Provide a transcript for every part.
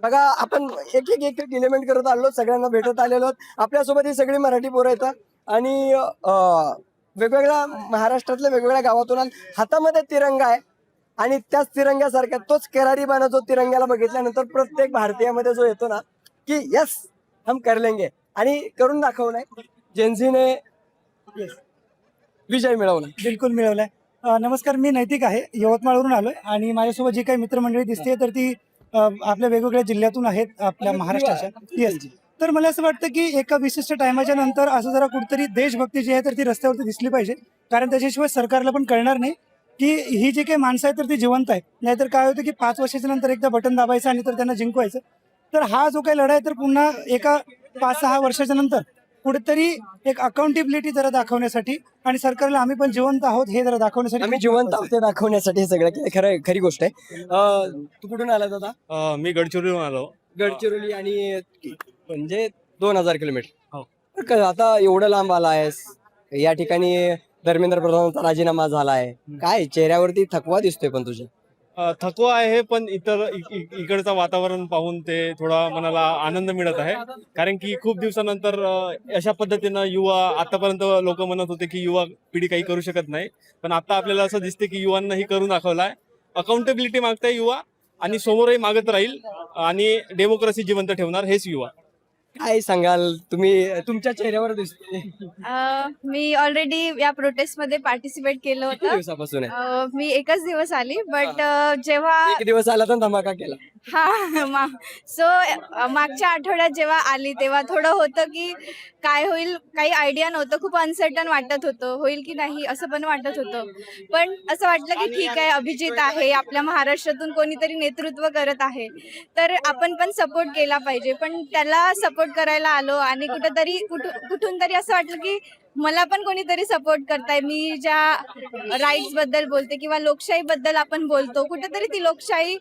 बघा आपण एक एक एक एलिमेंट करत आलो, सगळ्यांना भेटत आलेलो आहोत. आपल्यासोबत ही सगळी मराठी पोरं येतात आणि वेगवेगळ्या महाराष्ट्रातल्या वेगवेगळ्या गावातून हातामध्ये तिरंगा आहे आणि त्याच तिरंग्यासारख्या तोच केरारीबाना जो तिरंग्याला बघितल्यानंतर प्रत्येक भारतीयामध्ये जो येतो ना की यस हम कर लेंगे आणि करून दाखवलंय. जेन्झीने विजय मिळवला. बिलकुल मिळवलाय. नमस्कार, मी नैतिक आहे, यवतमाळवरून आलोय आणि माझ्यासोबत जी काही मित्रमंडळी दिसते तर ती आपल्या वेगवेगळ्या जिल्ह्यातून आहेत, आपल्या महाराष्ट्राच्या. येस. तर मला असं वाटतं की एका विशिष्ट टायमाच्या नंतर असं जरा कुठेतरी देशभक्ती जी आहे तर ती रस्त्यावरती दिसली पाहिजे, कारण त्याच्याशिवाय सरकारला पण कळणार नाही की ही जी काही माणसं आहेत तर ती जिवंत आहेत. नाहीतर काय होतं की 5 वर्षाच्या नंतर एकदा बटन दाबायचं आणि तर त्यांना जिंकवायचं. तर हा जो काही लढा आहे तर पुन्हा एका 5-6 वर्षाच्या नंतर कुठेतरी एक अकाउंटेबिलिटी जरा दाखवण्यासाठी आणि सरकारला आम्ही पण जिवंत आहोत हे जरा दाखवण्यासाठी आम्ही जिवंत आहोत ते दाखवण्यासाठी हे सगळं केलं. खरी गोष्ट आहे. तू कुठून आला दादा? मी गडचिरोलीहून आलो. गडचिरोली आणि म्हणजे 2000 किलोमीटर. हो. आता एवढं लांब आला आहेस, या ठिकाणी धर्मेंद्र प्रधानांचा राजीनामा झालाय, काय चेहऱ्यावरती थकवा दिसतोय पण तुझ्या? थकवा आहे, पण इकडचं वातावरण पाहून ते थोडा मनाला आनंद मिळत आहे. कारण की खूप दिवसानंतर अशा पद्धतीनं युवा, आतापर्यंत लोक म्हणत होते की युवा पिढी काही करू शकत नाही, पण आता आपल्याला असं दिसते की युवांना ही करून दाखवलाय. अकाउंटेबिलिटी मागताय युवा आणि समोरही मागत राहील आणि डेमोक्रेसी जिवंत ठेवणार हेच युवा. काय सांगाल तुम्ही? तुमच्या चेहऱ्यावर दिसते. मी ऑलरेडी या प्रोटेस्ट मध्ये पार्टिसिपेट केलं किती होतं. दिवसापासून आहे? मी एकच दिवस आली, बट जेव्हा एक दिवस आला तर धमाका केला. सो मागच्या आठवड्यात जेव्हा आली तेव्हा थोडं होतं की काय होईल, काही आयडिया नव्हतं, खूप अनसर्टन वाटत होतं, होईल की नाही असं पण वाटत होतं. पण असं वाटलं की ठीक आहे, अभिजित आहे, आपल्या महाराष्ट्रातून कोणीतरी नेतृत्व करत आहे, तर आपण पण सपोर्ट केला पाहिजे. पण त्याला सपोर्ट करायला आलो आणि कुठून तरी असं वाटलं की मला पण कोणीतरी सपोर्ट करताय. मी ज्या राईट्स बद्दल बोलते किंवा लोकशाही बद्दल आपण बोलतो, कुठेतरी ती लोकशाही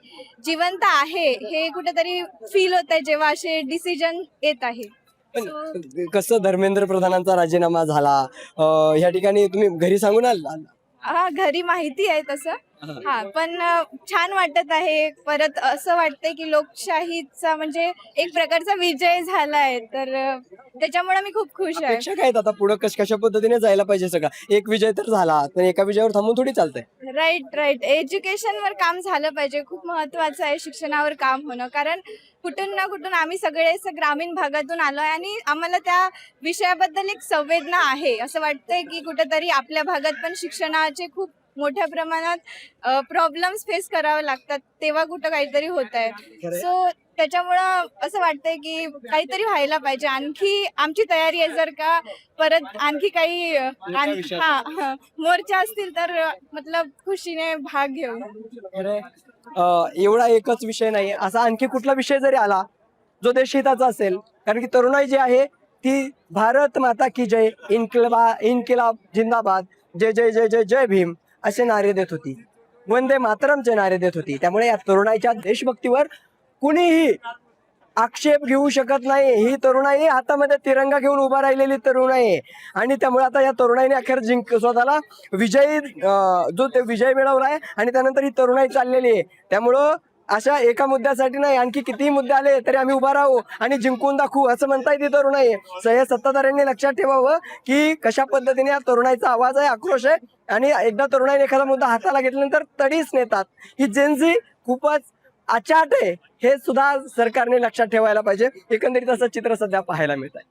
जिवंत आहे हे कुठेतरी फील होत आहे जेव्हा असे डिसिजन येत आहे. पण कसं धर्मेंद्र प्रधानांचा राजीनामा झाला, या ठिकाणी तुम्ही घरी सांगून आला? घरी माहिती आहे तसं. पण छान वाटत आहे. परत असं वाटतंय की लोकशाहीचा म्हणजे एक प्रकारचा विजय झालाय, तर त्याच्यामुळे मी खूप खुश आहे. अपेक्षा काय आहेत आता पुढे, कशा पद्धतीने जायला पाहिजे सगळं? एक विजय तर झाला, पण एका विजयावर थांबून थोडी चालतंय. राईट. एज्युकेशनवर काम झालं पाहिजे, खूप महत्वाचं आहे शिक्षणावर काम होणं. कारण कुठून ना कुठून आम्ही सगळे ग्रामीण भागातून आलोय आणि आम्हाला त्या विषयाबद्दल एक संवेदना आहे. असं वाटतंय की कुठेतरी आपल्या भागात पण शिक्षणाचे खूप मोठ्या प्रमाणात प्रॉब्लेम्स फेस करावे लागतात, तेव्हा कुठं काहीतरी होत आहे. सो त्याच्यामुळं असं वाटतंय की काहीतरी व्हायला पाहिजे. आणखी आमची तयारी आहे, जर का परत आणखी काही मोर्चा असतील तर मतलब खुशीने भाग घेऊ. एवढा एकच विषय नाही, असा आणखी कुठला विषय जरी आला जो देशहिताचा असेल, कारण की तरुणाई जी आहे ती भारत माता की जय, इन्किलाब जिंदाबाद, जय जय जय जय जय भीम असे नारे देत होती, वंदे मातरमचे नारे देत होती. त्यामुळे या तरुणाईच्या देशभक्तीवर कुणीही आक्षेप घेऊ शकत नाही. ही तरुणाई हातामध्ये तिरंगा घेऊन उभा राहिलेली तरुणाई आहे आणि त्यामुळे आता या तरुणाईने अखेर स्वतःला विजयी जो ते विजय मिळवलाय आणि त्यानंतर ही तरुणाई चाललेली आहे. त्यामुळं अशा एका मुद्द्यासाठी नाही, आणखी कितीही मुद्दे आले तरी आम्ही उभा राहू आणि जिंकून दाखवू असं म्हणताय ती तरुणाई. हे सत्ताधाऱ्यांनी लक्षात ठेवावं की कशा पद्धतीने या तरुणाईचा आवाज आहे, आक्रोश आहे आणि एकदा तरुणाईने एखादा मुद्दा हाताला घेतल्यानंतर तडीच नेतात. ही जेन्झी खूपच अचाट आहे, हे सुद्धा सरकारने लक्षात ठेवायला पाहिजे. एकंदरीत असं चित्र सध्या पाहायला मिळत आहे.